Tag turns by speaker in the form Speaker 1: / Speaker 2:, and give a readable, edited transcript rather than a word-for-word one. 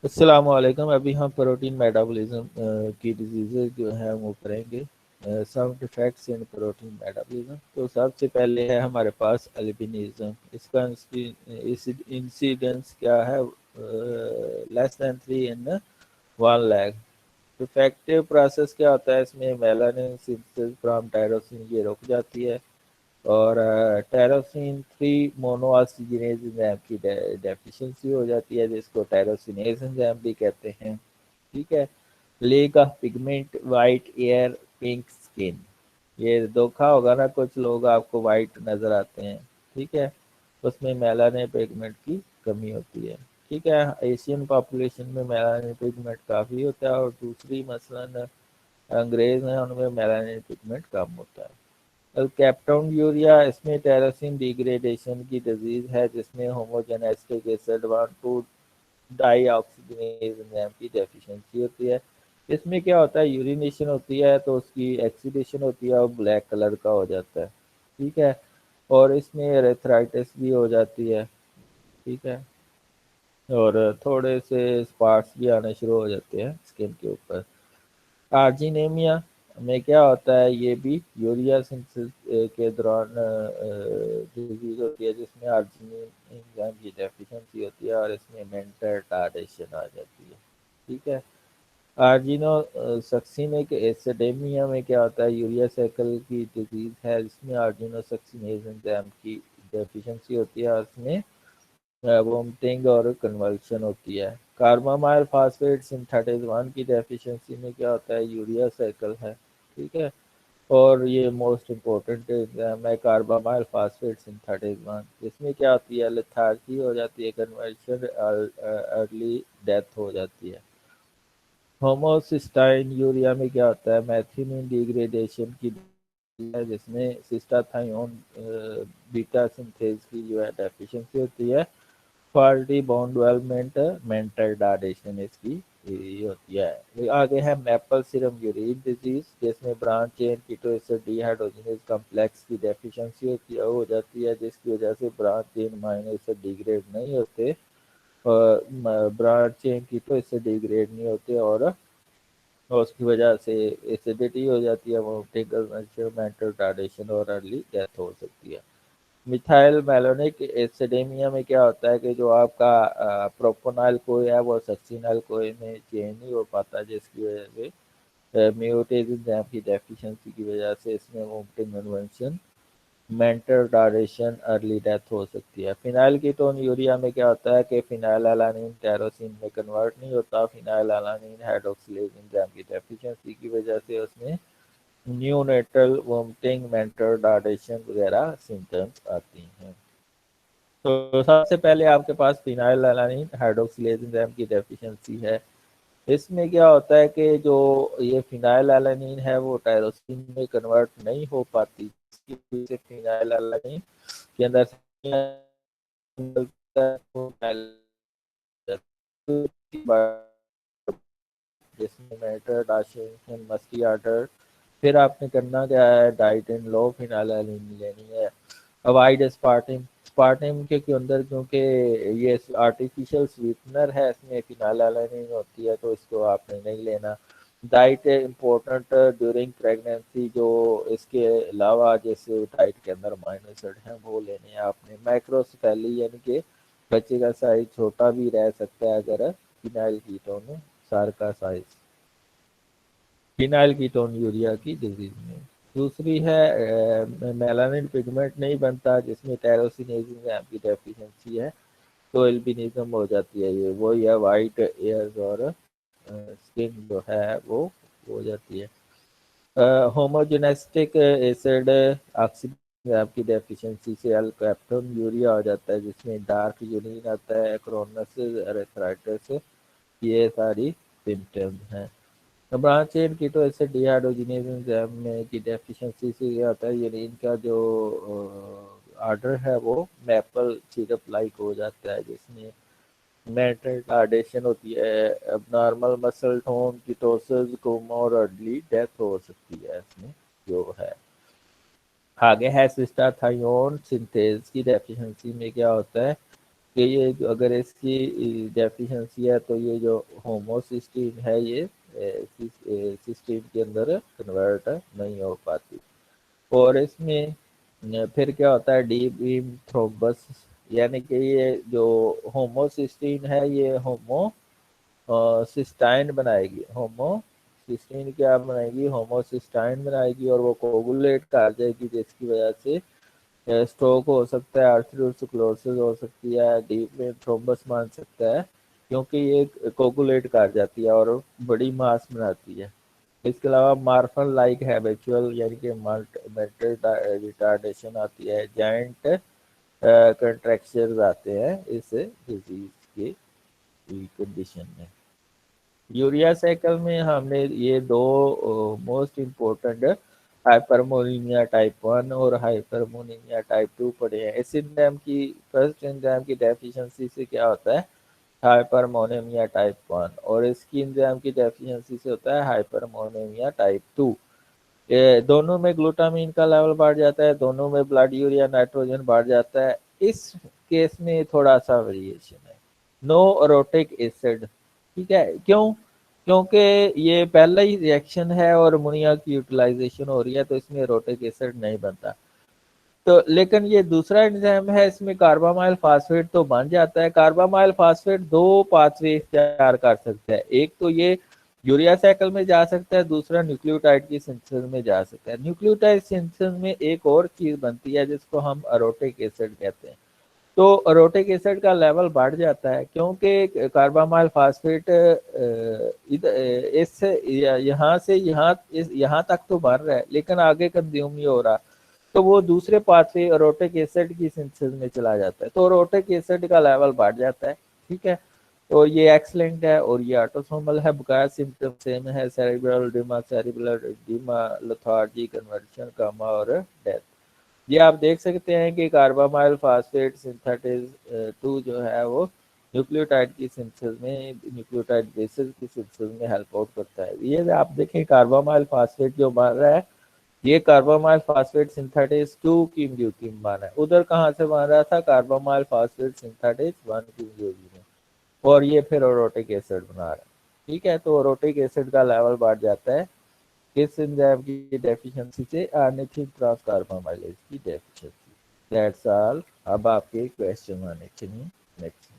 Speaker 1: अस्सलामुअलैकुम। अभी हम प्रोटीन मेटाबॉलिज्म की डिजीज़ेज जो है वो करेंगे। Some defects in protein metabolism. तो सबसे पहले है हमारे पास अल्बिनिज्म। इसका इंसिडेंस क्या है? लेस दैन 3 इन 1 लाख। डिफेक्टिव प्रोसेस क्या होता है इसमें? मेलानिन सिंथेसिस फ्रॉम टायरोसिन ये रुक जाती है और टायरोसिन 3 मोनोऑक्सीजिनेज एंजाइम की डेफिशिएंसी हो जाती है, जिसको टायरोसिनेज एंजाइम भी कहते हैं। ठीक है। Lake of pigment, white air, pink skin. ये देखा होगा ना, कुछ लोग आपको वाइट नजर आते हैं। ठीक है। उसमें मेलानिन पिगमेंट की कमी होती है। ठीक है। एशियन पॉपुलेशन में मेलानिन पिगमेंट काफ़ी होता है और दूसरी मसलन अंग्रेज हैं, उनमें मेलानिन पिगमेंट कम होता है। कैप्टोन यूरिया, इसमें टेरोसिन डिग्रेडेशन की डिजीज है जिसमें होमोजेनेस्टिक एसिड 1,2 डाई ऑक्सीजनेज एंजाइम की डेफिशिएंसी होती है। इसमें क्या होता है? यूरिनेशन होती है तो उसकी एक्सीडेशन होती है और ब्लैक कलर का हो जाता है। ठीक है। और इसमें एरेथ्राइटिस भी हो जाती है। ठीक है। और थोड़े से स्पॉट्स भी आने शुरू हो जाते हैं स्किन के ऊपर। आर्जिनेमिया में क्या होता है? ये भी यूरिया सिंथेसिस के दौरान डिजीज होती है जिसमें आर्जिनिन एंजाइम की डेफिशिएंसी होती है और इसमें मेंटल रिटार्डेशन आ जाती है। ठीक है। आर्जिनो सक्सिनिक एसिडेमिया में क्या होता है? यूरिया साइकिल की डिजीज है जिसमें आर्जिनो सक्सिनेज एंजाइम की डेफिशिएंसी होती है और इसमें वोमिटिंग और कन्वल्शन होती है। कार्बामाइल फास्फेट सिंथेटिस 1 की डेफिशिएंसी में क्या होता है? यूरिया साइकिल है। ठीक है। और ये मोस्ट इम्पोर्टेंट एग्जाम है कार्बामाइल फास्फेट सिंथेटिस 1, जिसमें क्या होती है? लेथार्जी हो जाती है, कन्वर्शन, अर्ली डेथ हो जाती है। होमोसिस्टाइन यूरिया में क्या होता है? मैथियोनिन डिग्रेडेशन की है जिसमें सिस्टाथायोन बीटा सिंथेज की जो है डेफिशिएंसी होती है। Quality bond development, mental direction इसकी ये होती है। ये आगे है मैपल सिरम यूरिन डिजीज, जिसमें ब्रांच चेन कीटोएसिड डिहाइड्रोजिनेज कॉम्प्लेक्स की डेफिशिएंसी होती है, हो जाती है, जिसकी वजह से branch chain amino acid degrade नहीं होते और ब्रांच चेन कीटोएसिड डिग्रेड नहीं होते और उसकी वजह से एसिडिटी हो जाती है, वोमिटिंग, मेंटल रिटार्डेशन और अर्ली डेथ हो सकती है। मिथाइल मेलोनिक एसिडेमिया में क्या होता है कि जो आपका प्रोपोनाइल कोई है वो सक्सिनाइल कोई में चेंज नहीं हो पाता, जिसकी वजह से म्यूटेज एंजाइम की डेफिशिएंसी की वजह से इसमें vomiting, convulsion, mental retardation, early death हो सकती है। फिनाइल कीटोन यूरिया में क्या होता है कि फिनाइलएलानिन टायरोसिन में कन्वर्ट नहीं होता। फिनाइलएलानिन हाइड्रोक्सिलेज एंजाइम की डेफिशिएंसी की वजह से उसमें न्यूनेटल वोमिटिंग, मेंटल रिटार्डेशन वगैरह सिम्टम्स आती हैं। तो सबसे पहले आपके पास फिनाइलएलानिन हाइड्रोक्सिलेज एंजाइम की डेफिशिएंसी है। इसमें क्या होता है कि जो ये फिनाइलएलानिन है वो टायरोसिन में कन्वर्ट नहीं हो पाती, जिसकी वजह से फिनाइलएलानिन के अंदर जिसमें मेटर, डाशेशन, मस्की आर्टर। फिर आपने करना क्या है? डाइट इन लो फिनाइलएलानिन लेनी है। अवॉइड स्पार्टिम। स्पार्टिम के अंदर क्योंकि ये आर्टिफिशियल स्वीटनर है, इसमें फिनाइलएलानिन होती है, तो इसको आपने नहीं लेना। डाइट इम्पोर्टेंट ड्यूरिंग प्रेगनेंसी, जो इसके अलावा जैसे डाइट के अंदर अमीनो एसिड हैं वो लेने हैं आपने। मैक्रोसेफेली यानी कि बच्चे का साइज छोटा भी रह सकता है अगर फिनाइल कीटोन सार का साइज फिनाइल कीटोन यूरिया की डिजीज में। दूसरी है मेलानिन पिगमेंट नहीं बनता, जिसमें टायरोसिनेज एंजाइम की डेफिशिएंसी है, तो एल्बिनिज्म हो जाती है। ये वही है, वाइट एयर्स और स्किन जो है वो हो जाती है। होमोजेनेस्टिक एसिड ऑक्सीजन आपकी डेफिशिएंसी से अल्कैप्टोन यूरिया हो जाता है, जिसमें डार्क यूरिन आता है, एक्रोनस, एरेथ्राइटिस, ये सारी सिम्टम्स हैं। ब्रांच चेन कीटोएसिड डिहाइड्रोजिनेज एंजाइम में की डेफिशिएंसी से ये आता है, यूरिन का जो ऑर्डर है वो मैपल सिरप लाइक हो जाता है, जिसमें मेंटल रिटार्डेशन होती है, abnormal muscle tone, ketosis, coma और अर्ली डेथ हो सकती है इसमें जो है। आगे है सिस्टाथायोन सिंथेज की डेफिशिएंसी में क्या होता है? कि ये अगर इसकी डेफिशिएंसी है तो ये जो होमोसिस्टीन है ये सिस्टीन के अंदर कन्वर्ट नहीं हो पाती। और इसमें फिर क्या होता है डी बीम थ्रोम्बस, यानी कि ये जो होमोसिस्टीन है ये सिस्टाइन बनाएगी। होमोसिस्टीन क्या बनाएगी, होमोसिस्टाइन बनाएगी और वो कोगुलेट कर जाएगी, जिसकी वजह से स्ट्रोक हो सकता है, आर्थरोस्क्लेरोसिस हो सकती है, डीप वेन थ्रोम्बस मान सकता है, क्योंकि ये कोगुलेट कर जाती है और बड़ी मास बनाती है। इसके अलावा मार्फल लाइक हैबिचुअल यानी कि मेंटल रिटार्डेशन आती है, जॉइंट कंट्रैक्चर्स आते हैं इस डिजीज के कंडीशन में। यूरिया साइकिल में हमने ये दो मोस्ट इम्पोर्टेंट हाइपरमोनीमिया टाइप 1 और हाइपरमोनीमिया टाइप 2 पढ़े हैं। इस एंजाइम की फर्स्ट एंजाइम की डेफिशिएंसी से क्या होता है, हाइपरमोनीमिया टाइप 1, और इसकी एंजाइम की डेफिशिएंसी से होता है हाइपरमोनीमिया टाइप 2। ये दोनों में ग्लूटामीन का लेवल बढ़ जाता है, दोनों में ब्लड यूरिया नाइट्रोजन बढ़ जाता है। इस केस में थोड़ा सा वेरिएशन है, नो अरोटिक एसिड। ठीक है, क्यों? क्योंकि ये पहला ही रिएक्शन है और अमोनिया की यूटिलाइजेशन हो रही है, तो इसमें अरोटिक एसिड नहीं बनता। तो लेकिन ये दूसरा एंजाइम है, इसमें कार्बामाइल फास्फेट तो बन जाता है। कार्बामाइल फास्फेट दो पाथवे तैयार कर सकता है, एक तो ये यूरिया साइकिल में जा सकता है, दूसरा न्यूक्लियोटाइड की सिंथेसिस में जा सकता है। न्यूक्लियोटाइड सिंथेसिस में एक और चीज बनती है जिसको हम अरोटिक एसिड कहते हैं। तो अरोटिक एसिड का लेवल बढ़ जाता है क्योंकि कार्बामाइल फास्फेट इस यहाँ से यहाँ तक तो बढ़ रहा है लेकिन आगे कंज्यूम नहीं हो रहा, तो वो दूसरे पाथवे अरोटिक एसिड की सिंथेसिस में चला जाता है, तो अरोटिक एसिड का लेवल बढ़ जाता है। ठीक है, तो ये एक्सलेंट है और ये ऑटोसोमल है। बकाया सिम्टम सेम है, सेरेब्रल एडिमा, लेथार्जी, कन्वर्शन, कामा और डेथ। ये आप देख सकते हैं कि कार्बामाइल फास्फेट सिंथेटिस 2 जो है वो न्यूक्लियोटाइड की सिंथेसिस में, न्यूक्लियोटाइड बेसिस की सिंथेसिस में हेल्प आउट करता है। ये आप देखें कार्बामाइल फास्फेट जो बन रहा है, ये कार्बामाइल फास्फेट सिंथेटिस 2 की म्यूकिन बना है। उधर कहाँ से बन रहा था, कार्बामाइल फास्फेट सिंथेटिस 1 की म्यूकिन में, और ये फिर ओरोटिक एसिड बना रहा है। ठीक है, तो ओरोटिक एसिड का लेवल बढ़ जाता है किस एंजाइम की डेफिशिएंसी से, ऑर्निथिन ट्रांसकार्बामाइलेज की डेफिशिएंसी। That's all. अब आपके क्वेश्चन आने चाहिए नेक्स्ट।